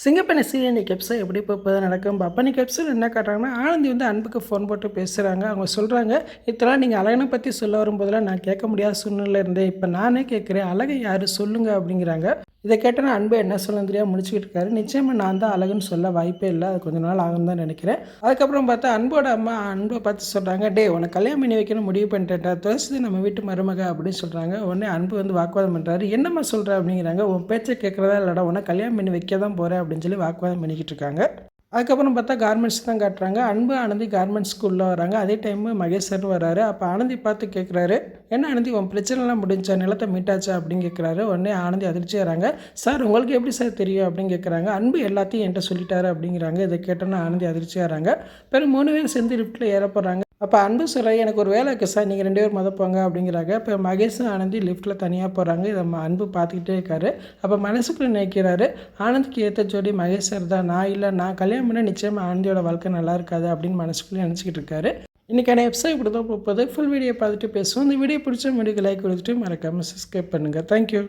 சிங்கப்பெண்ணை serial இன்னைக்கு episode எப்படி போகுது நடக்கும் அப்போ இன்னைக்கு எபிசோட் என்ன காட்டுறாங்கன்னா ஆனந்தி வந்து அன்புக்கு ஃபோன் போட்டு பேசுகிறாங்க. அவங்க சொல்கிறாங்க, இதெல்லாம் நீங்கள் அழகனை பற்றி சொல்ல வரும்போதெல்லாம் நான் கேட்க முடியாத சூழ்நிலை இருந்தேன், இப்போ நானே கேட்குறேன், அழகை யார் சொல்லுங்கள் அப்படிங்கிறாங்க. இதை கேட்டால் அன்பு என்ன சொல்ல தெரியாமல் முடிச்சுக்கிட்டு இருக்காரு. நிச்சயமாக நான் தான் அழகுன்னு சொல்ல வாய்ப்பே இல்லை, அது கொஞ்ச நாள் ஆகும் தான் நினைக்கிறேன். அதுக்கப்புறம் பார்த்தா அன்போட அம்மா அன்பை பார்த்து சொல்கிறாங்க, டே உனக்கு கல்யாணம் பண்ணி வைக்கணும் முடிவு பண்ணிட்டேன்டா, துவசது நம்ம வீட்டு மருமக அப்படின்னு சொல்கிறாங்க. உடனே அன்பு வந்து வாக்குவாதம் பண்ணுறாரு. என்னம்மா சொல்கிற அப்படிங்கிறாங்க. உன் பேச்சை கேட்குறதா இல்லைடா, உனக்கு கல்யாணம் பண்ணி வைக்க தான் போகிறேன் அப்படின்னு சொல்லி வாக்குவாதம் பண்ணிக்கிட்டு இருக்காங்க. அதுக்கப்புறம் பார்த்தா கார்மெண்ட்ஸ் தான் காட்டுறாங்க. அன்பு ஆனந்தி கார்மெண்ட்ஸ் ஸ்கூலில் வராங்க. அதே டைமு மகேஷ் சார் வராரு. அப்போ ஆனந்தி பார்த்து கேட்குறாரு, என்ன ஆனந்தி உன் பிரச்சனைலாம் முடிஞ்சா, நிலத்தை மீட்டாச்சா அப்படின்னு கேட்குறாரு. உடனே ஆனந்தி அதிர்ச்சியாகிறாங்க. சார் உங்களுக்கு எப்படி சார் தெரியும் அப்படின்னு கேட்குறாங்க. அன்பு எல்லாத்தையும் என்கிட்ட சொல்லிட்டாரு அப்படிங்கிறாங்க. இதை கேட்டோன்னா ஆனந்தி அதிர்ச்சியாகிறாங்க. பிறகு 3 பேர் சேர்ந்து லிஃப்ட்டில் ஏற போகிறாங்க. அப்போ அன்பு சொல்கிற, எனக்கு ஒரு வேலை இருக்குது சார், நீங்கள் 2 பேர் போங்க அப்படிங்கிறாங்க. இப்போ மகேஷும் ஆனந்தி லிஃப்ட்டில் தனியாக போகிறாங்க. இதை அன்பு பார்த்துக்கிட்டே இருக்காரு. அப்போ மனசுக்குள்ளே நினைக்கிறாரு, ஆனந்திக்கு ஏற்ற ஜோடி மகேஷ் சார் தான், நான் இல்லை, நான் கல்யாணம் பண்ண நிச்சயமாக ஆனந்தியோட வாழ்க்கை நல்லா இருக்காது அப்படின்னு மனசுக்குள்ளே நினச்சிக்கிட்டு இருக்காரு. இன்றைக்கான எபிசோட் இப்படி தான் போகுது. ஃபுல் வீடியோ பார்த்துட்டு பேசுவோம். இந்த வீடியோ பிடிச்ச வீடியோக்கு லைக் கொடுத்துட்டு மறக்காமல் சப்ஸ்கிரைப் பண்ணுங்கள். தேங்க்யூ.